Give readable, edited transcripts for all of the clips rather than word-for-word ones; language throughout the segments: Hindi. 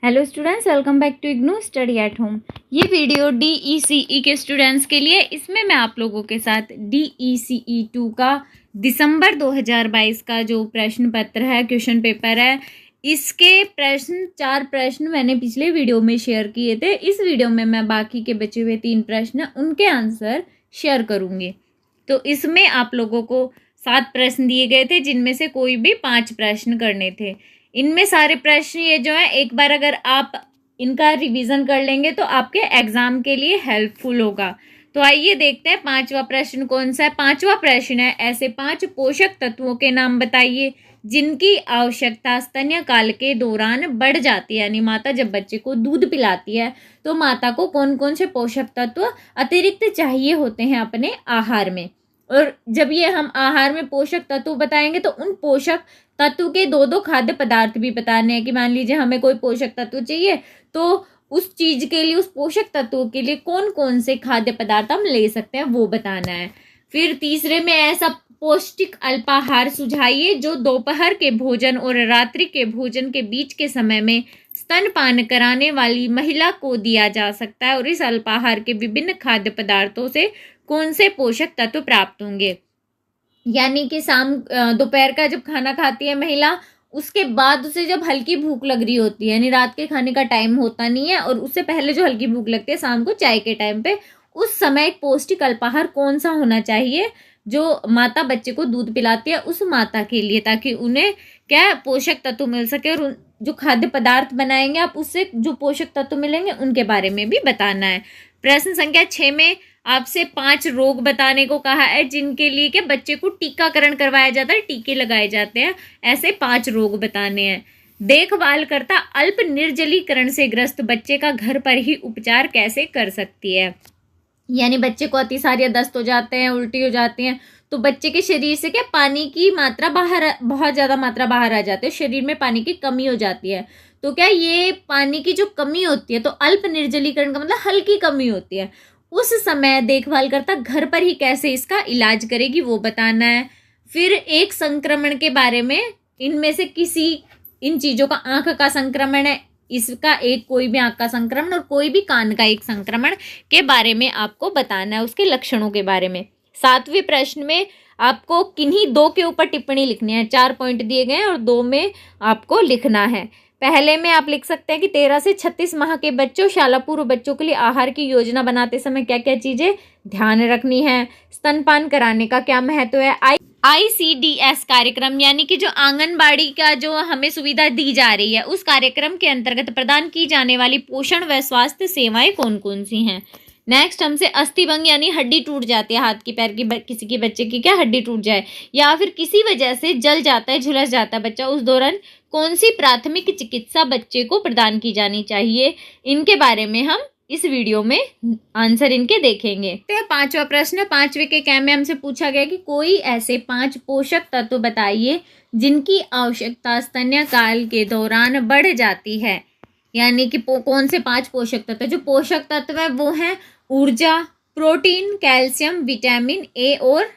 Hello students, welcome back to IGNOU study at home. ये वीडियो DECE के स्टूडेंट्स के लिए। इसमें मैं आप लोगों के साथ DECE 2 का दिसंबर 2022 का जो प्रश्न पत्र है, क्वेश्चन पेपर है, इसके प्रश्न 4 प्रश्न मैंने पिछले वीडियो में शेयर किए थे। इस वीडियो में मैं बाकी के बचे हुए 3 प्रश्न उनके आंसर शेयर करूँगी। तो इसमें आप लोगों को 7 प्रश्न दिए गए थे, जिनमें से कोई भी 5 प्रश्न करने थे। इनमें सारे प्रश्न ये जो है, एक बार अगर आप इनका रिवीजन कर लेंगे तो आपके एग्जाम के लिए हेल्पफुल होगा। तो आइए देखते हैं 5वां प्रश्न कौन सा है। 5वां प्रश्न है, ऐसे 5 पोषक तत्वों के नाम बताइए जिनकी आवश्यकता स्तन्य काल के दौरान बढ़ जाती है। यानी माता जब बच्चे को दूध पिलाती है तो माता को कौन कौन से पोषक तत्व अतिरिक्त चाहिए होते हैं अपने आहार में। और जब ये हम आहार में पोषक तत्व बताएंगे तो उन पोषक तत्व के दो खाद्य पदार्थ भी बताने हैं कि मान लीजिए हमें कोई पोषक तत्व चाहिए तो उस चीज के लिए, उस पोषक तत्व के लिए कौन कौन से खाद्य पदार्थ हम ले सकते हैं वो बताना है। फिर तीसरे में ऐसा पौष्टिक अल्पाहार सुझाइए जो दोपहर के भोजन और रात्रि के भोजन के बीच के समय में स्तनपान कराने वाली महिला को दिया जा सकता है, और इस अल्पाहार के विभिन्न खाद्य पदार्थों से कौन से पोषक तत्व प्राप्त होंगे। यानी कि दोपहर का जब खाना खाती है महिला, उसके बाद उसे जब हल्की भूख लग रही होती है, यानी रात के खाने का टाइम होता नहीं है और उससे पहले जो हल्की भूख लगती है शाम को चाय के टाइम पे, उस समय एक पौष्टिक अल्पाहार कौन सा होना चाहिए जो माता बच्चे को दूध पिलाती है उस माता के लिए, ताकि उन्हें क्या पोषक तत्व मिल सके। और जो खाद्य पदार्थ बनाएंगे आप, उससे जो पोषक तत्व मिलेंगे उनके बारे में भी बताना है। प्रश्न संख्या 6 में आपसे 5 रोग बताने को कहा है जिनके लिए के बच्चे को टीकाकरण करवाया जाता है, टीके लगाए जाते हैं। ऐसे 5 रोग बताने हैं। देखभाल करता अल्प निर्जलीकरण से ग्रस्त बच्चे का घर पर ही उपचार कैसे कर सकती है। यानी बच्चे को अतिसार दस्त हो जाते हैं, उल्टी हो जाती हैं, तो बच्चे के शरीर से क्या पानी की मात्रा बहुत ज़्यादा मात्रा बाहर आ जाती है, शरीर में पानी की कमी हो जाती है। तो क्या ये पानी की जो कमी होती है, तो अल्प निर्जलीकरण का मतलब हल्की कमी होती है, उस समय देखभाल करता घर पर ही कैसे इसका इलाज करेगी वो बताना है। फिर एक संक्रमण के बारे में, इनमें से किसी इन चीज़ों का, आंख का संक्रमण है इसका एक, कोई भी आंख का संक्रमण और कोई भी कान का एक संक्रमण के बारे में आपको बताना है, उसके लक्षणों के बारे में। 7वें प्रश्न में आपको किन्हीं 2 के ऊपर टिप्पणी लिखनी है। 4 पॉइंट दिए गए हैं और 2 में आपको लिखना है। पहले में आप लिख सकते हैं कि 13 से 36 माह के बच्चों, शाला पूर्व बच्चों के लिए आहार की योजना बनाते समय क्या क्या चीजें ध्यान रखनी है। स्तनपान कराने का क्या महत्व है। ICDS कार्यक्रम, यानी कि जो आंगनबाड़ी का जो हमें सुविधा दी जा रही है, उस कार्यक्रम के अंतर्गत प्रदान की जाने वाली पोषण व स्वास्थ्य सेवाएं कौन कौन सी हैं। नेक्स्ट हमसे अस्थिभंग, यानी हड्डी टूट जाती है, हाथ की पैर की, किसी की बच्चे की क्या हड्डी टूट जाए या फिर किसी वजह से जल जाता है, झुलस जाता है बच्चा, उस दौरान कौन सी प्राथमिक चिकित्सा बच्चे को प्रदान की जानी चाहिए। इनके बारे में हम इस वीडियो में आंसर इनके देखेंगे। तो 5वां प्रश्न, 5वें के कैम में हमसे पूछा गया कि कोई ऐसे 5 पोषक तत्व बताइए जिनकी आवश्यकता स्तन्य काल के दौरान बढ़ जाती है। यानी कि कौन से 5 पोषक तत्व। जो पोषक तत्व है वो है ऊर्जा, प्रोटीन, कैल्शियम, विटामिन ए और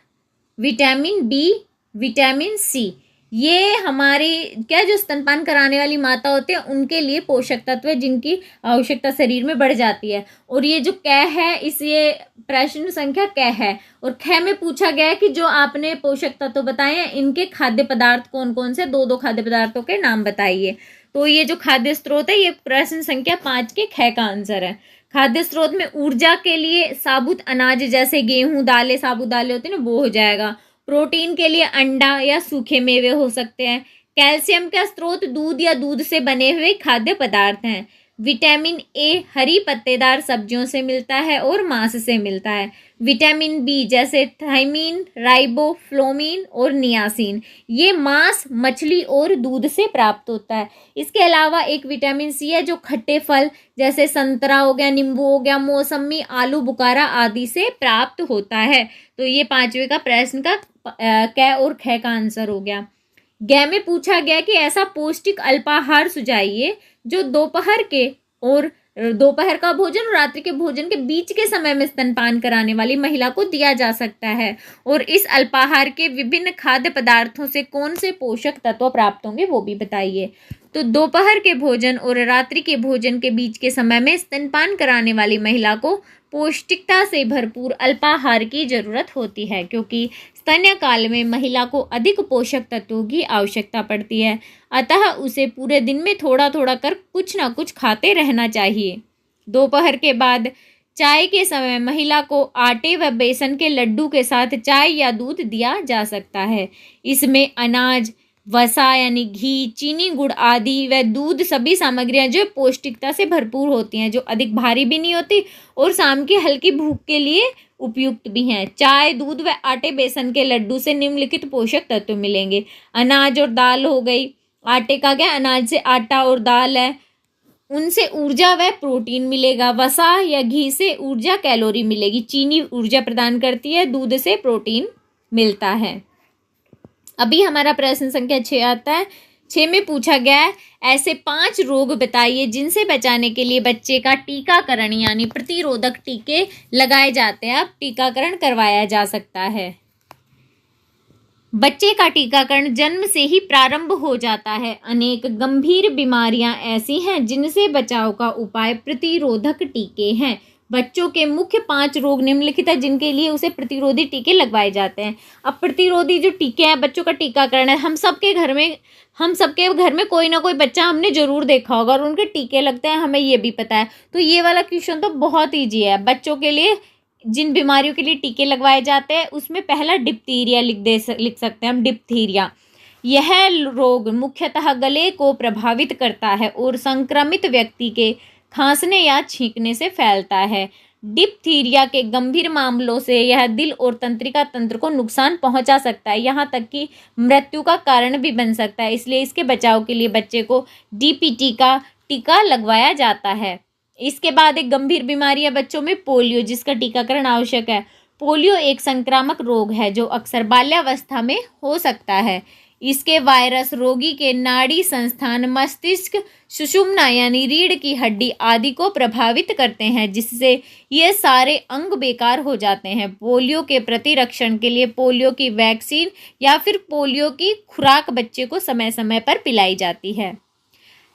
विटामिन डी, विटामिन सी। ये हमारी क्या, जो स्तनपान कराने वाली माता होते हैं उनके लिए पोषक तत्व है जिनकी आवश्यकता शरीर में बढ़ जाती है। और ये जो कै है, इस ये प्रश्न संख्या कै है, और ख में पूछा गया है कि जो आपने पोषक तत्व बताए हैं इनके खाद्य पदार्थ कौन कौन से, 2 खाद्य पदार्थों के नाम बताइए। तो ये जो खाद्य स्रोत है, ये प्रश्न संख्या 5 के ख का आंसर है। खाद्य स्रोत में ऊर्जा के लिए साबुत अनाज जैसे गेहूं, दालें, साबुत दालें होती है ना, वो हो जाएगा। प्रोटीन के लिए अंडा या सूखे मेवे हो सकते हैं। कैल्शियम का स्रोत दूध या दूध से बने हुए खाद्य पदार्थ हैं। विटामिन ए हरी पत्तेदार सब्जियों से मिलता है और मांस से मिलता है। विटामिन बी जैसे थायमीन, राइबोफ्लोमीन और नियासिन, ये मांस, मछली और दूध से प्राप्त होता है। इसके अलावा एक विटामिन सी है जो खट्टे फल जैसे संतरा हो गया, नींबू हो गया, मौसमी, आलू बुखारा आदि से प्राप्त होता है। तो ये 5वें का प्रश्न का कै और ख का आंसर हो गया। ग में पूछा गया कि ऐसा पौष्टिक अल्पाहार सुझाइए जो दोपहर का भोजन और रात्रि के भोजन के बीच के समय में स्तनपान कराने वाली महिला को दिया जा सकता है, और इस अल्पाहार के विभिन्न खाद्य पदार्थों से कौन से पोषक तत्व प्राप्त होंगे वो भी बताइए। तो दोपहर के भोजन और रात्रि के भोजन के बीच के समय में स्तनपान कराने वाली महिला को पौष्टिकता से भरपूर अल्पाहार की जरूरत होती है, क्योंकि स्तन्य काल में महिला को अधिक पोषक तत्वों की आवश्यकता पड़ती है। अतः उसे पूरे दिन में थोड़ा थोड़ा कर कुछ ना कुछ खाते रहना चाहिए। दोपहर के बाद चाय के समय महिला को आटे व बेसन के लड्डू के साथ चाय या दूध दिया जा सकता है। इसमें अनाज, वसा यानी घी, चीनी, गुड़ आदि व दूध सभी सामग्रियां जो पौष्टिकता से भरपूर होती हैं, जो अधिक भारी भी नहीं होती और शाम की हल्की भूख के लिए उपयुक्त भी हैं। चाय, दूध व आटे बेसन के लड्डू से निम्नलिखित पोषक तत्व मिलेंगे। अनाज और दाल हो गई। आटे का क्या, अनाज से आटा और दाल है, उनसे ऊर्जा व प्रोटीन मिलेगा। वसा या घी से ऊर्जा, कैलोरी मिलेगी। चीनी ऊर्जा प्रदान करती है, दूध से प्रोटीन मिलता है। अभी हमारा प्रश्न संख्या 6 आता है। 6 में पूछा गया है, ऐसे 5 रोग बताइए जिनसे बचाने के लिए बच्चे का टीकाकरण यानी प्रतिरोधक टीके लगाए जाते हैं। अब टीकाकरण करवाया जा सकता है। बच्चे का टीकाकरण जन्म से ही प्रारंभ हो जाता है। अनेक गंभीर बीमारियां ऐसी हैं जिनसे बचाव का उपाय प्रतिरोधक टीके हैं। बच्चों के मुख्य 5 रोग निम्नलिखित है जिनके लिए उसे प्रतिरोधी टीके लगवाए जाते हैं। अब प्रतिरोधी जो टीके हैं, बच्चों का टीकाकरण है, हम सबके घर में कोई ना कोई बच्चा हमने जरूर देखा होगा और उनके टीके लगते हैं, हमें ये भी पता है। तो ये वाला क्वेश्चन तो बहुत ईजी है। बच्चों के लिए जिन बीमारियों के लिए टीके लगवाए जाते हैं उसमें पहला डिप्थीरिया लिख सकते हैं हम। डिप्थीरिया यह रोग मुख्यतः गले को प्रभावित करता है और संक्रमित व्यक्ति के खांसने या छींकने से फैलता है। डिप्थीरिया के गंभीर मामलों से यह दिल और तंत्रिका तंत्र को नुकसान पहुंचा सकता है, यहाँ तक कि मृत्यु का कारण भी बन सकता है। इसलिए इसके बचाव के लिए बच्चे को डीपीटी का टीका लगवाया जाता है। इसके बाद एक गंभीर बीमारी है बच्चों में पोलियो, जिसका टीकाकरण आवश्यक है। पोलियो एक संक्रामक रोग है जो अक्सर बाल्यावस्था में हो सकता है। इसके वायरस रोगी के नाड़ी संस्थान, मस्तिष्क, सुषुम्ना यानी रीढ़ की हड्डी आदि को प्रभावित करते हैं, जिससे ये सारे अंग बेकार हो जाते हैं। पोलियो के प्रतिरक्षण के लिए पोलियो की वैक्सीन या फिर पोलियो की खुराक बच्चे को समय समय पर पिलाई जाती है।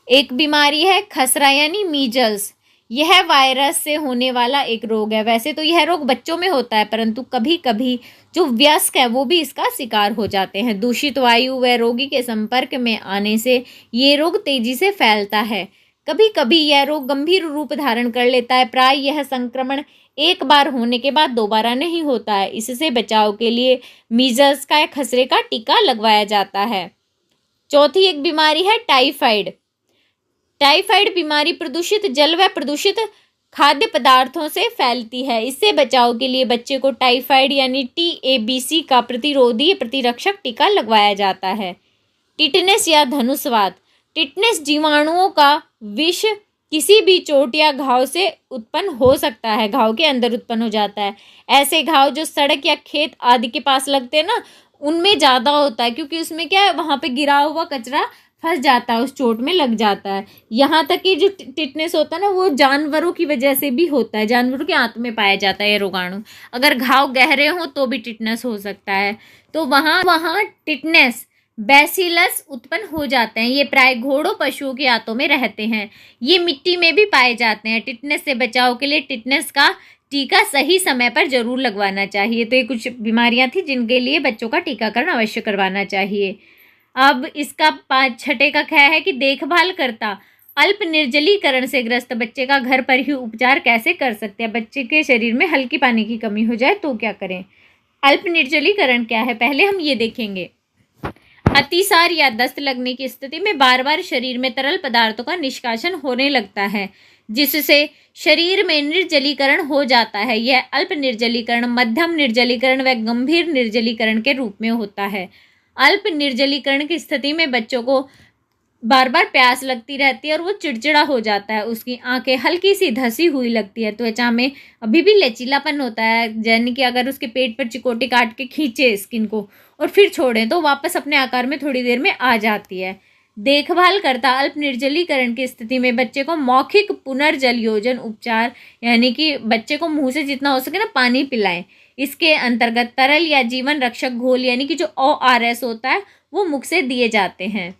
एक बीमारी है खसरा यानी मीजल्स। यह वायरस से होने वाला एक रोग है। वैसे तो यह रोग बच्चों में होता है, परंतु कभी कभी जो वयस्क है वो भी इसका शिकार हो जाते हैं। दूषित वायु व रोगी के संपर्क में आने से ये रोग तेजी से फैलता है। कभी कभी यह रोग गंभीर रूप धारण कर लेता है। प्राय यह संक्रमण एक बार होने के बाद दोबारा नहीं होता है। इससे बचाव के लिए मीजल्स का या खसरे का टीका लगवाया जाता है। चौथी एक बीमारी है टाइफाइड। टाइफाइड बीमारी प्रदूषित जल व प्रदूषित खाद्य पदार्थों से फैलती है। इससे बचाव के लिए बच्चे को टाइफाइड यानी TABC का प्रतिरोधी प्रतिरक्षक टीका लगवाया जाता है। टिटनेस या धनुषवात। टिटनेस जीवाणुओं का विष किसी भी चोट या घाव से उत्पन्न हो सकता है, घाव के अंदर उत्पन्न हो जाता है। ऐसे घाव जो सड़क या खेत आदि के पास लगते हैं ना, उनमें ज़्यादा होता है, क्योंकि उसमें क्या है, वहाँ पे गिरा हुआ कचरा फंस जाता है, उस चोट में लग जाता है। यहाँ तक कि जो टिटनेस होता है ना, वो जानवरों की वजह से भी होता है। जानवरों के आंत में पाया जाता है ये रोगाणु। अगर घाव गहरे हों तो भी टिटनेस हो सकता है। तो वहाँ टिटनेस बैसिलस उत्पन्न हो जाते हैं। ये प्राय घोड़ों, पशुओं के आंतों में रहते हैं। ये मिट्टी में भी पाए जाते हैं। टिटनेस से बचाव के लिए टिटनेस का टीका सही समय पर जरूर लगवाना चाहिए। तो ये कुछ बीमारियां थी जिनके लिए बच्चों का टीकाकरण अवश्य करवाना चाहिए। अब इसका 6 का ख्या है कि देखभाल करता अल्प निर्जलीकरण से ग्रस्त बच्चे का घर पर ही उपचार कैसे कर सकते हैं। बच्चे के शरीर में हल्की पानी की कमी हो जाए तो क्या करें। अल्प निर्जलीकरण क्या है, पहले हम ये देखेंगे। अतिसार या दस्त लगने की स्थिति में बार बार शरीर में तरल पदार्थों का निष्कासन होने लगता है, जिससे शरीर में निर्जलीकरण हो जाता है। यह अल्प निर्जलीकरण, मध्यम निर्जलीकरण व गंभीर निर्जलीकरण के रूप में होता है। अल्प निर्जलीकरण की स्थिति में बच्चों को बार बार प्यास लगती रहती है और वो चिड़चिड़ा हो जाता है। उसकी आंखें हल्की सी धसी हुई लगती है। त्वचा में अभी भी लचीलापन होता है, यानी कि अगर उसके पेट पर चिकोटी काट के खींचे स्किन को और फिर छोड़ें तो वापस अपने आकार में थोड़ी देर में आ जाती है। देखभाल करता अल्प निर्जलीकरण की स्थिति में बच्चे को मौखिक पुनर्जलयोजन उपचार, यानी कि बच्चे को मुंह से जितना हो सके ना पानी पिलाएं। इसके अंतर्गत तरल या जीवन रक्षक घोल यानी कि जो ORS होता है वो मुख से दिए जाते हैं।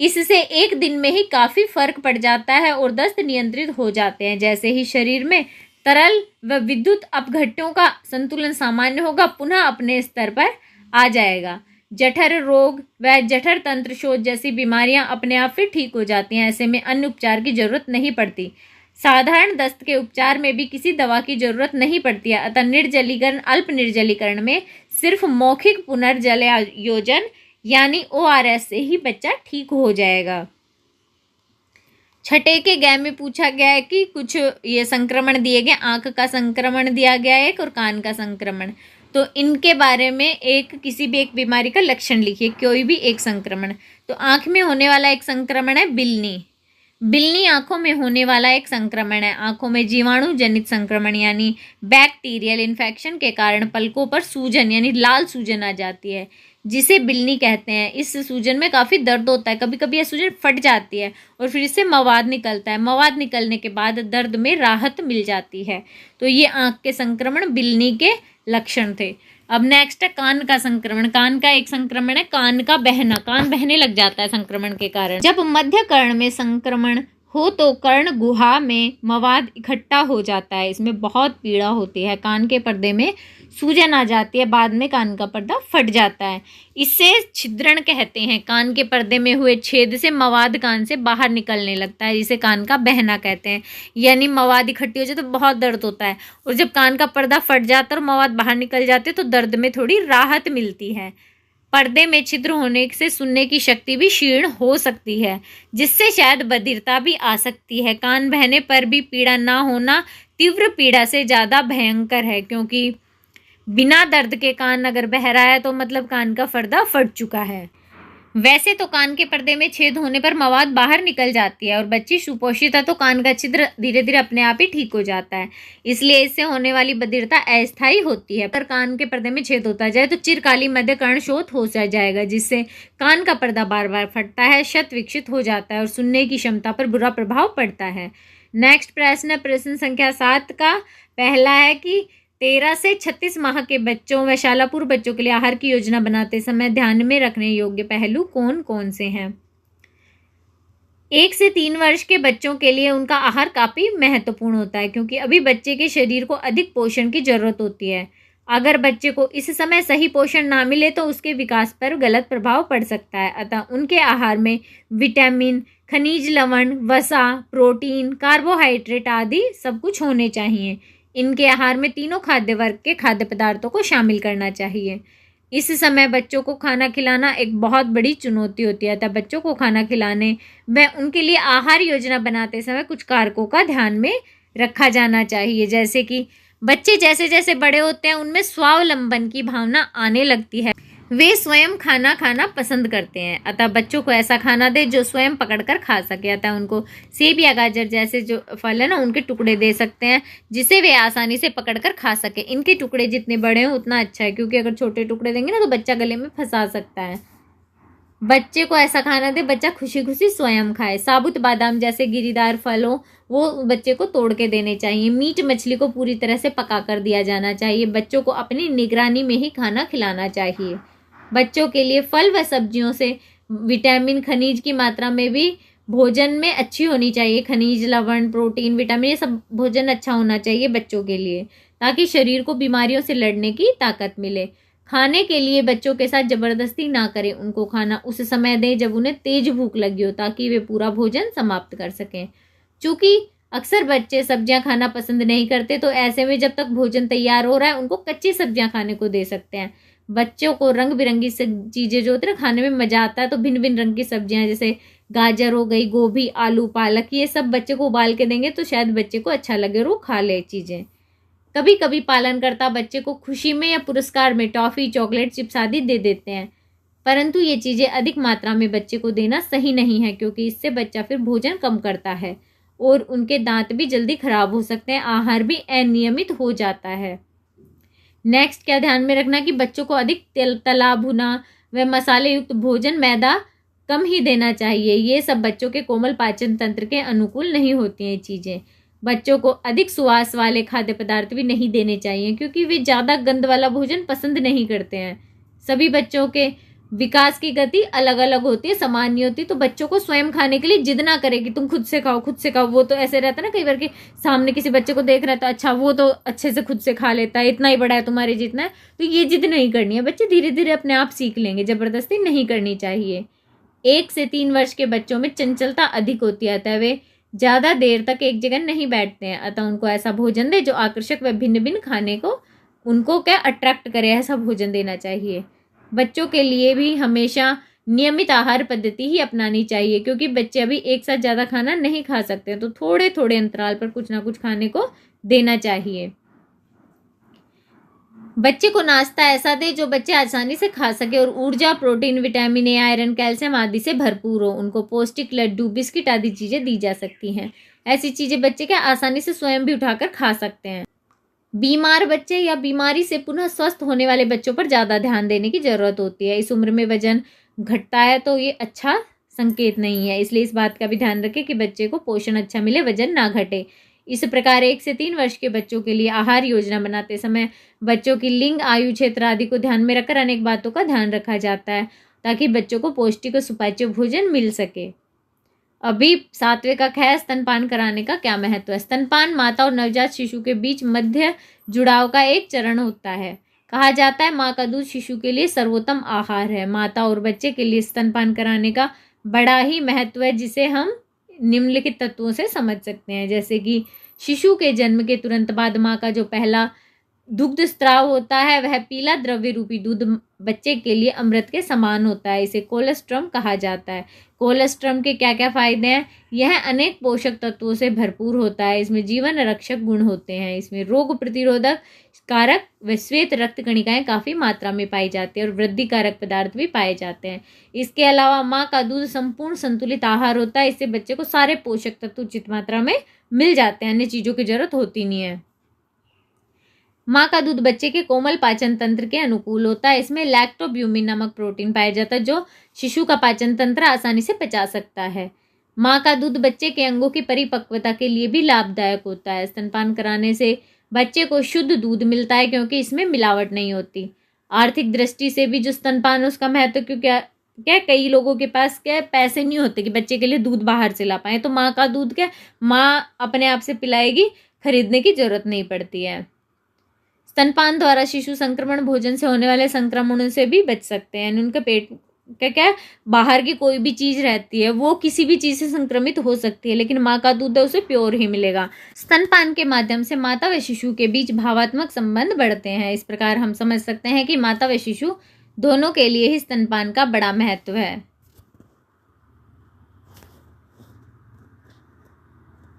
इससे एक दिन में ही काफ़ी फर्क पड़ जाता है और दस्त नियंत्रित हो जाते हैं। जैसे ही शरीर में तरल व विद्युत अपघट्यों का संतुलन सामान्य होगा, पुनः अपने स्तर पर आ जाएगा। जठर रोग व जठर तंत्र शोथ जैसी बीमारियां अपने आप फिर ठीक हो जाती हैं। ऐसे में अन्य उपचार की जरूरत नहीं पड़ती। साधारण दस्त के उपचार में भी किसी दवा की जरूरत नहीं पड़ती है। अतः निर्जलीकरण, अल्प निर्जलीकरण में सिर्फ मौखिक पुनर्जलयोजन यानी ORS से ही बच्चा ठीक हो जाएगा। छठे के गय में पूछा गया है कि कुछ ये संक्रमण दिए गए, आंख का संक्रमण दिया गया है एक और कान का संक्रमण। तो इनके बारे में किसी भी एक बीमारी का लक्षण लिखिए, कोई भी एक संक्रमण। तो आंख में होने वाला एक संक्रमण है बिल्नी। बिल्नी आंखों में होने वाला एक संक्रमण है। आंखों में जीवाणु जनित संक्रमण यानी बैक्टीरियल इन्फेक्शन के कारण पलकों पर सूजन यानी लाल सूजन आ जाती है, जिसे बिल्नी कहते हैं। इस सूजन में काफ़ी दर्द होता है, कभी कभी यह सूजन फट जाती है और फिर इससे मवाद निकलता है। मवाद निकलने के बाद दर्द में राहत मिल जाती है। तो ये आंख के संक्रमण बिल्नी के लक्षण थे। अब नेक्स्ट है कान का संक्रमण। कान का एक संक्रमण है कान का बहना। कान बहने लग जाता है संक्रमण के कारण। जब मध्य कर्ण में संक्रमण हो तो कर्ण गुहा में मवाद इकट्ठा हो जाता है। इसमें बहुत पीड़ा होती है, कान के पर्दे में सूजन आ जाती है, बाद में कान का पर्दा फट जाता है। इससे छिद्रण कहते हैं। कान के पर्दे में हुए छेद से मवाद कान से बाहर निकलने लगता है, जिसे कान का बहना कहते हैं। यानी मवाद इकट्ठी हो जाए तो बहुत दर्द होता है, और जब कान का पर्दा फट जाता है और मवाद बाहर निकल जाते तो दर्द में थोड़ी राहत मिलती है। पर्दे में छिद्र होने से सुनने की शक्ति भी क्षीण हो सकती है, जिससे शायद बधिरता भी आ सकती है। कान बहने पर भी पीड़ा ना होना तीव्र पीड़ा से ज़्यादा भयंकर है, क्योंकि बिना दर्द के कान अगर बह रहा है तो मतलब कान का पर्दा फट चुका है। वैसे तो कान के पर्दे में छेद होने पर मवाद बाहर निकल जाती है और बच्ची सुपोषित है तो कान का छिद्र धीरे धीरे अपने आप ही ठीक हो जाता है। इसलिए इससे होने वाली बधिरता अस्थायी होती है। पर कान के पर्दे में छेद होता जाए तो चिरकालीन मध्य कर्ण शोथ हो जाएगा, जिससे कान का पर्दा बार बार फटता है, शत विकसित हो जाता है और सुनने की क्षमता पर बुरा प्रभाव पड़ता है। नेक्स्ट प्रश्न है प्रश्न संख्या 7 का। पहला है कि 13 से 36 माह के बच्चों व शालापूर्व बच्चों के लिए आहार की योजना बनाते समय ध्यान में रखने योग्य पहलू कौन कौन से हैं। 1 से 3 वर्ष के बच्चों के लिए उनका आहार काफ़ी महत्वपूर्ण होता है, क्योंकि अभी बच्चे के शरीर को अधिक पोषण की जरूरत होती है। अगर बच्चे को इस समय सही पोषण ना मिले तो उसके विकास पर गलत प्रभाव पड़ सकता है। अतः उनके आहार में विटामिन, खनिज लवण, वसा, प्रोटीन, कार्बोहाइड्रेट आदि सब कुछ होने चाहिए। इनके आहार में तीनों खाद्य वर्ग के खाद्य पदार्थों को शामिल करना चाहिए। इस समय बच्चों को खाना खिलाना एक बहुत बड़ी चुनौती होती है। तब बच्चों को खाना खिलाने व उनके लिए आहार योजना बनाते समय कुछ कारकों का ध्यान में रखा जाना चाहिए, जैसे कि बच्चे जैसे जैसे बड़े होते हैं उनमें स्वावलंबन की भावना आने लगती है, वे स्वयं खाना खाना पसंद करते हैं। अतः बच्चों को ऐसा खाना दे जो स्वयं पकड़कर खा सके। अतः उनको सेब या गाजर जैसे जो फल है ना उनके टुकड़े दे सकते हैं, जिसे वे आसानी से पकड़कर खा सके। इनके टुकड़े जितने बड़े हों उतना अच्छा है, क्योंकि अगर छोटे टुकड़े देंगे ना तो बच्चा गले में फंसा सकता है। बच्चे को ऐसा खाना दे बच्चा खुशी खुशी स्वयं खाए। साबुत बादाम जैसे गिरीदार फल हो वो बच्चे को तोड़ के देने चाहिए। मीट मछली को पूरी तरह से पका कर दिया जाना चाहिए। बच्चों को अपनी निगरानी में ही खाना खिलाना चाहिए। बच्चों के लिए फल व सब्जियों से विटामिन, खनिज की मात्रा में भी भोजन में अच्छी होनी चाहिए। खनिज, लवण, प्रोटीन, विटामिन, ये सब भोजन अच्छा होना चाहिए बच्चों के लिए, ताकि शरीर को बीमारियों से लड़ने की ताकत मिले। खाने के लिए बच्चों के साथ जबरदस्ती ना करें। उनको खाना उस समय दें जब उन्हें तेज भूख लगी हो, ताकि वे पूरा भोजन समाप्त कर सकें। चूँकि अक्सर बच्चे सब्जियां खाना पसंद नहीं करते, तो ऐसे में जब तक भोजन तैयार हो रहा है उनको कच्ची सब्जियां खाने को दे सकते हैं। बच्चों को रंग बिरंगी चीज़ें जो होती है खाने में मज़ा आता है, तो भिन्न भिन्न रंग की सब्जियां जैसे गाजर हो गई, गोभी, आलू, पालक, ये सब बच्चे को उबाल के देंगे तो शायद बच्चे को अच्छा लगे और वो खा ले चीज़ें। कभी कभी पालनकर्ता बच्चे को खुशी में या पुरस्कार में टॉफ़ी, चॉकलेट, चिप्स आदि दे देते हैं, परंतु ये चीज़ें अधिक मात्रा में बच्चे को देना सही नहीं है, क्योंकि इससे बच्चा फिर भोजन कम करता है और उनके दांत भी जल्दी खराब हो सकते हैं, आहार भी अनियमित हो जाता है। नेक्स्ट क्या ध्यान में रखना कि बच्चों को अधिक तला भुना व मसाले युक्त भोजन, मैदा कम ही देना चाहिए। ये सब बच्चों के कोमल पाचन तंत्र के अनुकूल नहीं होती हैं चीज़ें। बच्चों को अधिक सुवास वाले खाद्य पदार्थ भी नहीं देने चाहिए, क्योंकि वे ज़्यादा गंध वाला भोजन पसंद नहीं करते हैं। सभी बच्चों के विकास की गति अलग अलग होती है, समान नहीं होती। तो बच्चों को स्वयं खाने के लिए जिद ना करे कि तुम खुद से खाओ खुद से खाओ। वो तो ऐसे रहता है ना कई बार कि सामने किसी बच्चे को देख रहा है तो अच्छा वो तो अच्छे से खुद से खा लेता है, इतना ही बड़ा है तुम्हारे जितना है। तो ये जिद नहीं करनी है, बच्चे धीरे धीरे अपने आप सीख लेंगे, जबरदस्ती नहीं करनी चाहिए। 1 से 3 वर्ष के बच्चों में चंचलता अधिक होती है, अतः वे ज़्यादा देर तक एक जगह नहीं बैठते हैं। अतः उनको ऐसा भोजन दे जो आकर्षक व भिन्न भिन्न खाने को उनको क्या अट्रैक्ट करे, ऐसा भोजन देना चाहिए। बच्चों के लिए भी हमेशा नियमित आहार पद्धति ही अपनानी चाहिए, क्योंकि बच्चे अभी एक साथ ज़्यादा खाना नहीं खा सकते, तो थोड़े थोड़े अंतराल पर कुछ ना कुछ खाने को देना चाहिए। बच्चे को नाश्ता ऐसा दे जो बच्चे आसानी से खा सके और ऊर्जा, protein, vitamin A, iron, calcium आदि से भरपूर हो। उनको पौष्टिक लड्डू, बिस्किट आदि चीज़ें दी जा सकती हैं। ऐसी चीज़ें बच्चे क्या आसानी से स्वयं भी उठाकर खा सकते हैं। बीमार बच्चे या बीमारी से पुनः स्वस्थ होने वाले बच्चों पर ज़्यादा ध्यान देने की ज़रूरत होती है। इस उम्र में वजन घटता है तो ये अच्छा संकेत नहीं है, इसलिए इस बात का भी ध्यान रखें कि बच्चे को पोषण अच्छा मिले, वजन ना घटे। इस प्रकार 1 से 3 वर्ष के बच्चों के लिए आहार योजना बनाते समय बच्चों की लिंग, आयु, क्षेत्र आदि को ध्यान में रखकर अनेक बातों का ध्यान रखा जाता है, ताकि बच्चों को पौष्टिक और सुपाच्य भोजन मिल सके। अभी 7वें कक्षा है, स्तनपान कराने का क्या महत्व है। स्तनपान माता और नवजात शिशु के बीच मध्य जुड़ाव का एक चरण होता है। कहा जाता है माँ का दूध शिशु के लिए सर्वोत्तम आहार है। माता और बच्चे के लिए स्तनपान कराने का बड़ा ही महत्व है, जिसे हम निम्नलिखित तत्वों से समझ सकते हैं। जैसे कि शिशु के जन्म के तुरंत बाद माँ का जो पहला दुग्ध स्त्राव होता है वह पीला द्रव्य रूपी दूध बच्चे के लिए अमृत के समान होता है। इसे कोलेस्ट्रम कहा जाता है। कोलेस्ट्रम के क्या क्या फायदे हैं। यह अनेक पोषक तत्वों से भरपूर होता है। इसमें जीवन रक्षक गुण होते हैं। इसमें रोग प्रतिरोधक कारक व श्वेत रक्त कणिकाएं काफ़ी मात्रा में पाई जाती है और वृद्धि कारक पदार्थ भी पाए जाते हैं। इसके अलावा माँ का दूध संपूर्ण संतुलित आहार होता है। इससे बच्चे को सारे पोषक तत्व उचित मात्रा में मिल जाते हैं, अन्य चीज़ों की जरूरत होती नहीं है। माँ का दूध बच्चे के कोमल पाचन तंत्र के अनुकूल होता है। इसमें लैक्टोब्यूमिन नामक प्रोटीन पाया जाता है जो शिशु का पाचन तंत्र आसानी से पचा सकता है। माँ का दूध बच्चे के अंगों की परिपक्वता के लिए भी लाभदायक होता है। स्तनपान कराने से बच्चे को शुद्ध दूध मिलता है, क्योंकि इसमें मिलावट नहीं होती। आर्थिक दृष्टि से भी जो स्तनपान है उसका महत्व, क्योंकि कई लोगों के पास क्या पैसे नहीं होते कि बच्चे के लिए दूध बाहर से ला पाए, तो माँ का दूध क्या माँ अपने आप से पिलाएगी, खरीदने की जरूरत नहीं पड़ती है। स्तनपान द्वारा शिशु संक्रमण, भोजन से होने वाले संक्रमणों से भी बच सकते हैं। उनके पेट का क्या बाहर की कोई भी चीज़ रहती है वो किसी भी चीज़ से संक्रमित हो सकती है, लेकिन माँ का दूध है उसे प्योर ही मिलेगा। स्तनपान के माध्यम से माता व शिशु के बीच भावात्मक संबंध बढ़ते हैं। इस प्रकार हम समझ सकते हैं कि माता व शिशु दोनों के लिए ही स्तनपान का बड़ा महत्व है।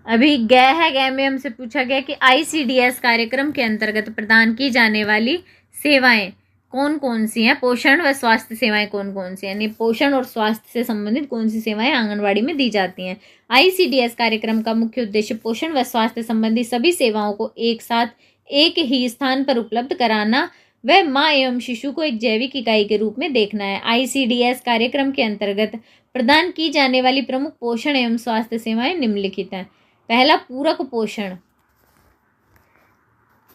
अभी गै में हमसे पूछा गया कि ICDS कार्यक्रम के अंतर्गत प्रदान की जाने वाली सेवाएं कौन कौन सी हैं, पोषण व स्वास्थ्य सेवाएं कौन कौन सी हैं, यानी पोषण और स्वास्थ्य से संबंधित कौन सी सेवाएं आंगनवाड़ी में दी जाती हैं। ICDS कार्यक्रम का मुख्य उद्देश्य पोषण व स्वास्थ्य संबंधी सभी सेवाओं को एक साथ एक ही स्थान पर उपलब्ध कराना व माँ एवं शिशु को एक जैविक इकाई के रूप में देखना है। ICDS कार्यक्रम के अंतर्गत प्रदान की जाने वाली प्रमुख पोषण एवं स्वास्थ्य सेवाएं निम्नलिखित हैं। पहला, पूरक पोषण।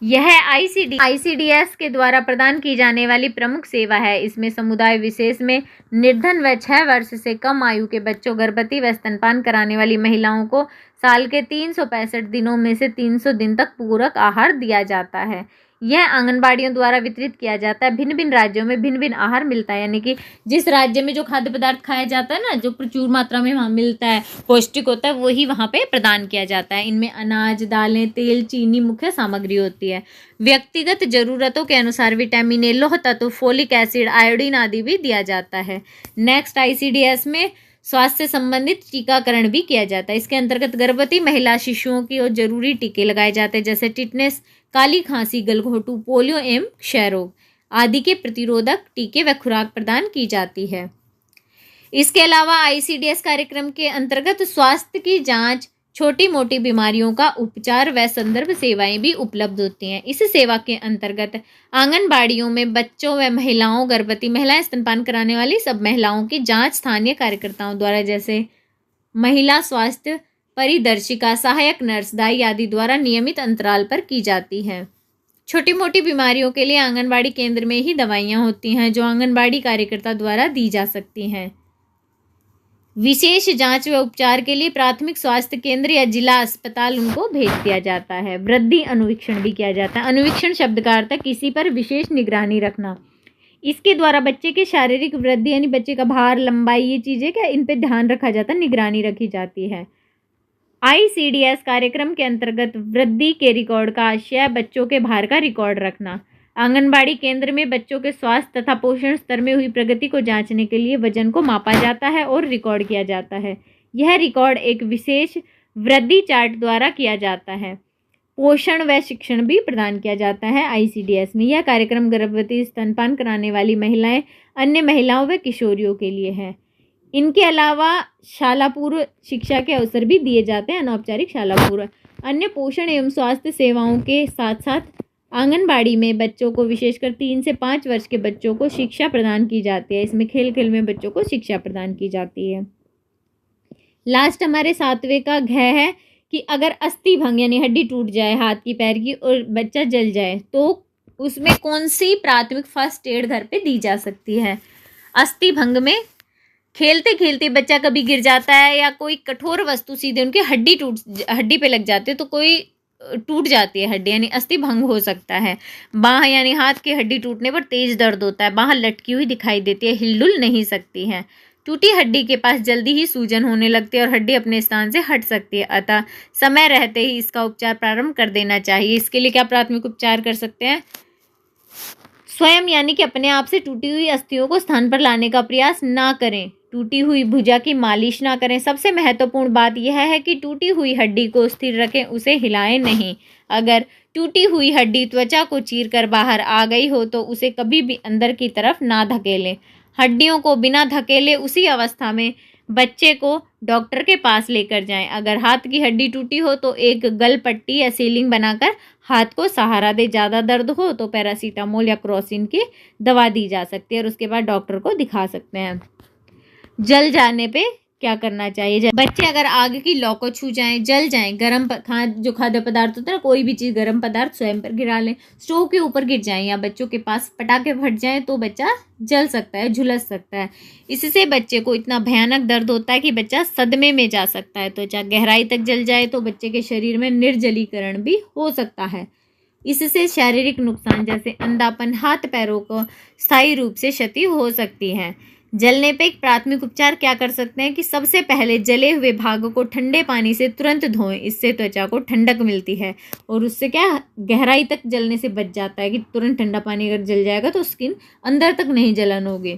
यह ICDS के द्वारा प्रदान की जाने वाली प्रमुख सेवा है। इसमें समुदाय विशेष में निर्धन व 6 वर्ष से कम आयु के बच्चों, गर्भवती व स्तनपान कराने वाली महिलाओं को साल के 365 दिनों में से 300 दिन तक पूरक आहार दिया जाता है। यह आंगनबाड़ियों द्वारा वितरित किया जाता है। भिन्न भिन्न राज्यों में भिन्न भिन्न आहार मिलता है, यानी कि जिस राज्य में जो खाद्य पदार्थ खाया जाता है ना, जो प्रचुर मात्रा में वहाँ मिलता है, पौष्टिक होता है, वही वहाँ पे प्रदान किया जाता है। इनमें अनाज, दालें, तेल, चीनी मुख्य सामग्री होती है। व्यक्तिगत जरूरतों के अनुसार विटामिन ए, लौह तत्व, फोलिक एसिड, आयोडीन आदि भी दिया जाता है। नेक्स्ट, ICDS में स्वास्थ्य संबंधित टीकाकरण भी किया जाता है। इसके अंतर्गत गर्भवती महिला शिशुओं की और जरूरी टीके लगाए जाते हैं, जैसे टिटनेस, काली खांसी, गलघोटू, पोलियो एवं क्षय रोग आदि के प्रतिरोधक टीके व खुराक प्रदान की जाती है। इसके अलावा ICDS कार्यक्रम के अंतर्गत स्वास्थ्य की जांच, छोटी मोटी बीमारियों का उपचार व संदर्भ सेवाएं भी उपलब्ध होती हैं। इस सेवा के अंतर्गत आंगनबाड़ियों में बच्चों व महिलाओं, गर्भवती महिलाएं, स्तनपान कराने वाली सब महिलाओं की जांच स्थानीय कार्यकर्ताओं द्वारा, जैसे महिला स्वास्थ्य परिदर्शिका, सहायक नर्स, दाई आदि द्वारा नियमित अंतराल पर की जाती है। छोटी मोटी बीमारियों के लिए आंगनबाड़ी केंद्र में ही दवाइयाँ होती हैं जो आंगनबाड़ी कार्यकर्ता द्वारा दी जा सकती हैं। विशेष जांच व उपचार के लिए प्राथमिक स्वास्थ्य केंद्र या जिला अस्पताल उनको भेज दिया जाता है। वृद्धि अनुवीक्षण भी किया जाता है। अनुवीक्षण शब्द का अर्थ है किसी पर विशेष निगरानी रखना। इसके द्वारा बच्चे के शारीरिक वृद्धि यानी बच्चे का भार, लंबाई, ये चीज़ें क्या इन पे ध्यान रखा जाता है, निगरानी रखी जाती है। ICDS कार्यक्रम के अंतर्गत वृद्धि के रिकॉर्ड का आशय बच्चों के भार का रिकॉर्ड रखना। आंगनबाड़ी केंद्र में बच्चों के स्वास्थ्य तथा पोषण स्तर में हुई प्रगति को जांचने के लिए वजन को मापा जाता है और रिकॉर्ड किया जाता है। यह रिकॉर्ड एक विशेष वृद्धि चार्ट द्वारा किया जाता है। पोषण व शिक्षण भी प्रदान किया जाता है ICDS में। यह कार्यक्रम गर्भवती, स्तनपान कराने वाली महिलाएं, अन्य महिलाओं व किशोरियों के लिए है। इनके अलावा शाला पूर्व शिक्षा के अवसर भी दिए जाते हैं, अनौपचारिक शाला पूर्व। अन्य पोषण एवं स्वास्थ्य सेवाओं के साथ साथ आंगनबाड़ी में बच्चों को, विशेषकर 3 से 5 वर्ष के बच्चों को शिक्षा प्रदान की जाती है। इसमें खेल खेल में बच्चों को शिक्षा प्रदान की जाती है। लास्ट हमारे 7वें का घ है कि अगर अस्थि भंग यानी हड्डी टूट जाए हाथ की, पैर की और बच्चा जल जाए तो उसमें कौन सी प्राथमिक फर्स्ट एड घर पे दी जा सकती है। अस्थि भंग में खेलते खेलते बच्चा कभी गिर जाता है या कोई कठोर वस्तु सीधे उनकी हड्डी पे लग जाती है तो कोई टूट जाती है हड्डी, यानी अस्थि भंग हो सकता है। बांह यानी हाथ की हड्डी टूटने पर तेज दर्द होता है, बांह लटकी हुई दिखाई देती है, हिलडुल नहीं सकती है। टूटी हड्डी के पास जल्दी ही सूजन होने लगती है और हड्डी अपने स्थान से हट सकती है, अतः समय रहते ही इसका उपचार प्रारंभ कर देना चाहिए। इसके लिए क्या प्राथमिक उपचार कर सकते हैं? स्वयं यानी कि अपने आप से टूटी हुई अस्थियों को स्थान पर लाने का प्रयास ना करें। टूटी हुई भुजा की मालिश ना करें। सबसे महत्वपूर्ण बात यह है कि टूटी हुई हड्डी को स्थिर रखें, उसे हिलाएं नहीं। अगर टूटी हुई हड्डी त्वचा को चीरकर बाहर आ गई हो तो उसे कभी भी अंदर की तरफ ना धकेलें। हड्डियों को बिना धकेले उसी अवस्था में बच्चे को डॉक्टर के पास लेकर जाएं। अगर हाथ की हड्डी टूटी हो तो एक गल पट्टी या सीलिंग बनाकर हाथ को सहारा दे। ज़्यादा दर्द हो तो पैरासीटामोल या क्रोसिन की दवा दी जा सकती है और उसके बाद डॉक्टर को दिखा सकते हैं। जल जाने पे क्या करना चाहिए? बच्चे अगर आग की लौ को छू जाएं, जल जाएं, गर्म जो खाद्य पदार्थ होता है ना, कोई भी चीज़ गर्म पदार्थ स्वयं पर गिरा लें, स्टोव के ऊपर गिर जाएं या बच्चों के पास पटाखे फट जाएं तो बच्चा जल सकता है, झुलस सकता है। इससे बच्चे को इतना भयानक दर्द होता है कि बच्चा सदमे में जा सकता है। त्वचा गहराई तक जल जाए तो बच्चे के शरीर में निर्जलीकरण भी हो सकता है। इससे शारीरिक नुकसान जैसे अंधापन, हाथ पैरों को स्थायी रूप से क्षति हो सकती है। जलने पे एक प्राथमिक उपचार क्या कर सकते हैं कि सबसे पहले जले हुए भागों को ठंडे पानी से तुरंत धोएं। इससे त्वचा को ठंडक मिलती है और उससे क्या गहराई तक जलने से बच जाता है कि तुरंत ठंडा पानी अगर जल जाएगा तो स्किन अंदर तक नहीं जलन होगी।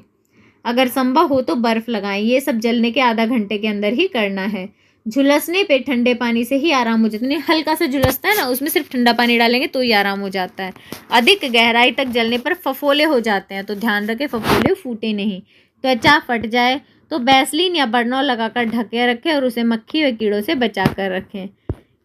अगर संभव हो तो बर्फ़ लगाएं। ये सब जलने के आधा घंटे के अंदर ही करना है। झुलसने पे ठंडे पानी से ही आराम हो जाता है। हल्का सा झुलसता है ना, उसमें सिर्फ ठंडा पानी डालेंगे तो ही आराम हो जाता है। अधिक गहराई तक जलने पर फफोले हो जाते हैं तो ध्यान रखें फफोले फूटे नहीं। त्वचा फट जाए तो वैसलीन या बर्नॉल लगाकर ढके रखें और उसे मक्खी व कीड़ों से बचा कर रखें।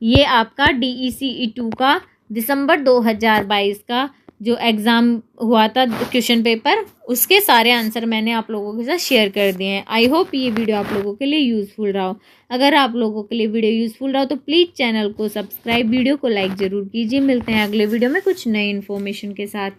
ये आपका DECE 2 का दिसंबर 2022 का जो एग्ज़ाम हुआ था क्वेश्चन पेपर, उसके सारे आंसर मैंने आप लोगों के साथ शेयर कर दिए हैं। आई होप ये वीडियो आप लोगों के लिए यूज़फुल रहा हो। अगर आप लोगों के लिए वीडियो यूज़फुल रहा हो तो प्लीज़ चैनल को सब्सक्राइब, वीडियो को लाइक ज़रूर कीजिए। मिलते हैं अगले वीडियो में कुछ नई इन्फॉर्मेशन के साथ।